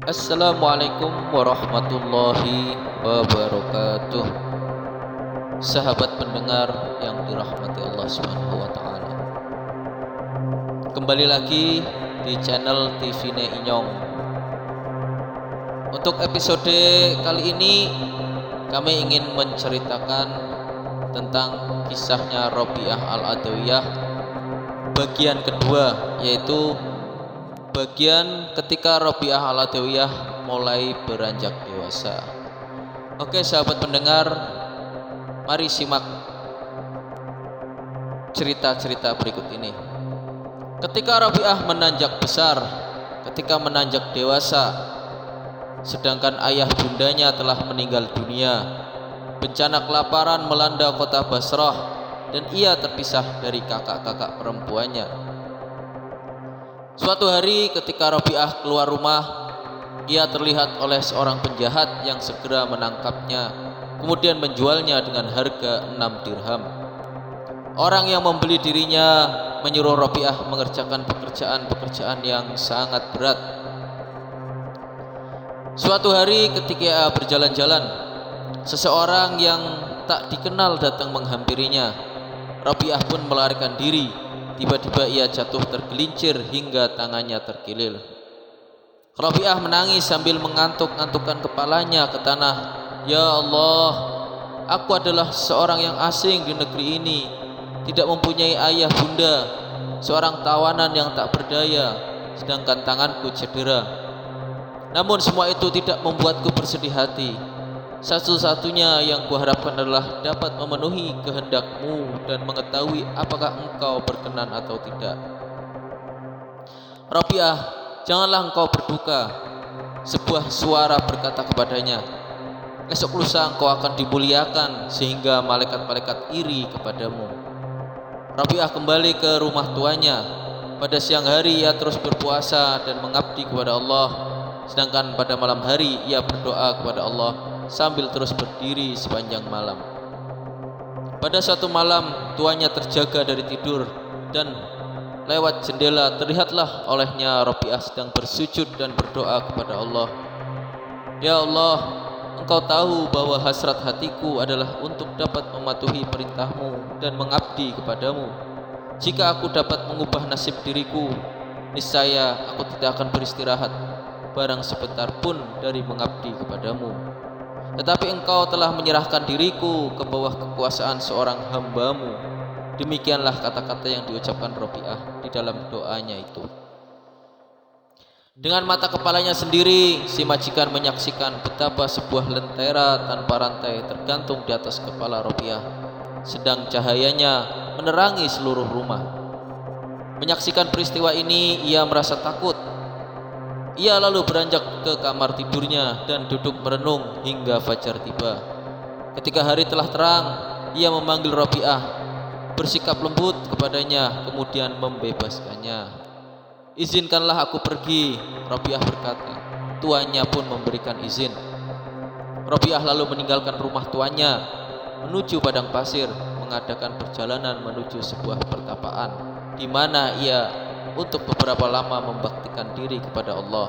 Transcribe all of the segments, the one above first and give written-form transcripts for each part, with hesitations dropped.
Assalamualaikum warahmatullahi wabarakatuh. Sahabat pendengar yang dirahmati Allah Subhanahu wa taala. Kembali lagi di channel TV Inyong. Untuk episode kali ini kami ingin menceritakan tentang kisahnya Robiah Al-Adawiyah bagian kedua, yaitu bagian ketika Robiah Al-Adawiyah mulai beranjak dewasa. Oke sahabat pendengar, mari simak cerita-cerita berikut ini. Ketika Robiah menanjak besar, ketika menanjak dewasa, sedangkan ayah bundanya telah meninggal dunia, bencana kelaparan melanda kota Basrah dan ia terpisah dari kakak-kakak perempuannya. Suatu hari ketika Robiah keluar rumah, ia terlihat oleh seorang penjahat yang segera menangkapnya, kemudian menjualnya dengan harga 6 dirham. Orang yang membeli dirinya menyuruh Robiah mengerjakan pekerjaan-pekerjaan yang sangat berat. Suatu hari ketika ia berjalan-jalan, seseorang yang tak dikenal datang menghampirinya. Robiah pun melarikan diri. Tiba-tiba ia jatuh tergelincir hingga tangannya terkilir. Robiah menangis sambil mengantuk-antukkan kepalanya ke tanah. Ya Allah, aku adalah seorang yang asing di negeri ini, tidak mempunyai ayah bunda, seorang tawanan yang tak berdaya, sedangkan tanganku cedera. Namun semua itu tidak membuatku bersedih hati. Satu-satunya yang kuharapkan adalah dapat memenuhi kehendakmu dan mengetahui apakah engkau berkenan atau tidak. Robiah, janganlah engkau berduka. Sebuah suara berkata kepadanya, esok lusa engkau akan dimuliakan sehingga malaikat-malaikat iri kepadamu. Robiah kembali ke rumah tuanya. Pada siang hari ia terus berpuasa dan mengabdi kepada Allah, sedangkan pada malam hari ia berdoa kepada Allah sambil terus berdiri sepanjang malam. Pada suatu malam tuannya terjaga dari tidur dan lewat jendela terlihatlah olehnya Robiah sedang bersujud dan berdoa kepada Allah. Ya Allah, engkau tahu bahwa hasrat hatiku adalah untuk dapat mematuhi perintahmu dan mengabdi kepadamu. Jika aku dapat mengubah nasib diriku, niscaya aku tidak akan beristirahat barang sebentar pun dari mengabdi kepadamu. Tetapi engkau telah menyerahkan diriku ke bawah kekuasaan seorang hambamu. Demikianlah kata-kata yang diucapkan Robiah di dalam doanya itu. Dengan mata kepalanya sendiri, si majikan menyaksikan betapa sebuah lentera tanpa rantai tergantung di atas kepala Robiah, sedang cahayanya menerangi seluruh rumah. Menyaksikan peristiwa ini, ia merasa takut. Ia lalu beranjak ke kamar tidurnya dan duduk merenung hingga fajar tiba. Ketika hari telah terang, ia memanggil Robiah, bersikap lembut kepadanya, kemudian membebaskannya. Izinkanlah aku pergi, Robiah berkata. Tuannya pun memberikan izin. Robiah lalu meninggalkan rumah tuannya, menuju padang pasir, mengadakan perjalanan menuju sebuah pertapaan, di mana ia untuk beberapa lama membaktikan diri kepada Allah.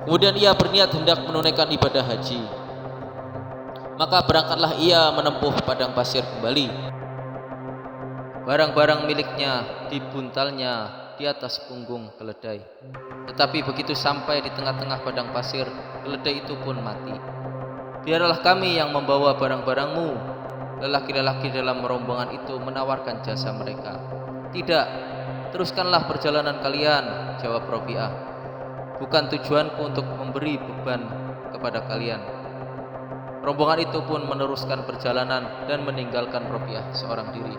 Kemudian ia berniat hendak menunaikan ibadah haji. Maka berangkatlah ia menempuh padang pasir kembali. Barang-barang miliknya dibuntalnya di atas punggung keledai. Tetapi begitu sampai di tengah-tengah padang pasir, keledai itu pun mati. Biarlah kami yang membawa barang-barangmu. Lelaki-lelaki dalam rombongan itu menawarkan jasa mereka. Tidak, teruskanlah perjalanan kalian, jawab Robiah. Bukan tujuanku untuk memberi beban kepada kalian. Rombongan itu pun meneruskan perjalanan dan meninggalkan Robiah seorang diri.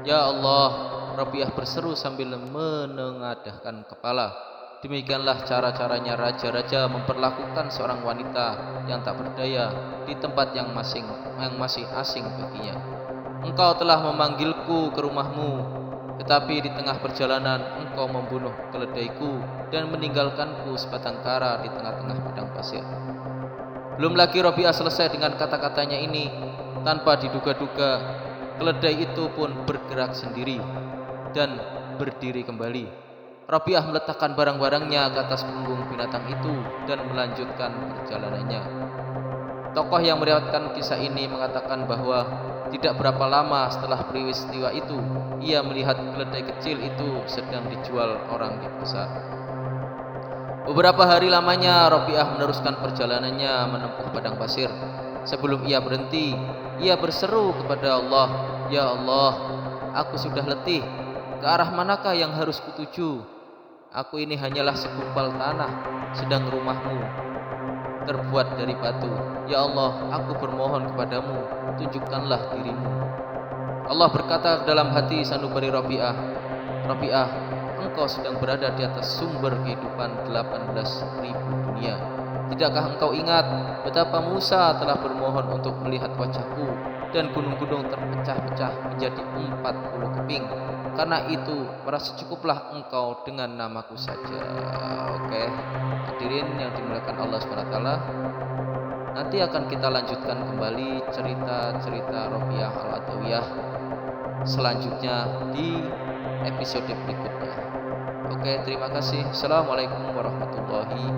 Ya Allah, Robiah berseru sambil menengadahkan kepala. Demikianlah cara-caranya raja-raja memperlakukan seorang wanita yang tak berdaya di tempat yang masih asing baginya. Engkau telah memanggilku ke rumahmu, tetapi di tengah perjalanan engkau membunuh keledaiku dan meninggalkanku sebatang kara di tengah-tengah padang pasir. Belum lagi Robiah selesai dengan kata-katanya ini, tanpa diduga-duga keledai itu pun bergerak sendiri dan berdiri kembali. Rabi'ah meletakkan barang-barangnya ke atas punggung binatang itu dan melanjutkan perjalanannya. Tokoh yang meriwayatkan kisah ini mengatakan bahwa tidak berapa lama setelah peristiwa itu, ia melihat keledai kecil itu sedang dijual orang di pasar. Beberapa hari lamanya Rabi'ah meneruskan perjalanannya menempuh padang pasir. Sebelum ia berhenti, ia berseru kepada Allah, "Ya Allah, aku sudah letih. Ke arah manakah yang harus kutuju? Aku ini hanyalah segumpal tanah, sedang rumahmu terbuat dari batu. Ya Allah, aku bermohon kepadamu, tunjukkanlah dirimu." Allah berkata dalam hati sanubari Rabi'ah, "Rabi'ah, engkau sedang berada di atas sumber kehidupan 18.000 dunia. Tidakkah engkau ingat betapa Musa telah bermohon untuk melihat wajahku dan gunung-gunung terpecah-pecah menjadi 40 keping? Karena itu merasa cukuplah engkau dengan namaku saja." Oke, hadirin yang dimuliakan Allah SWT, nanti akan kita lanjutkan kembali cerita-cerita Rabi'ah Al-Adawiyah selanjutnya di episode berikutnya. Oke, terima kasih. Assalamualaikum warahmatullahi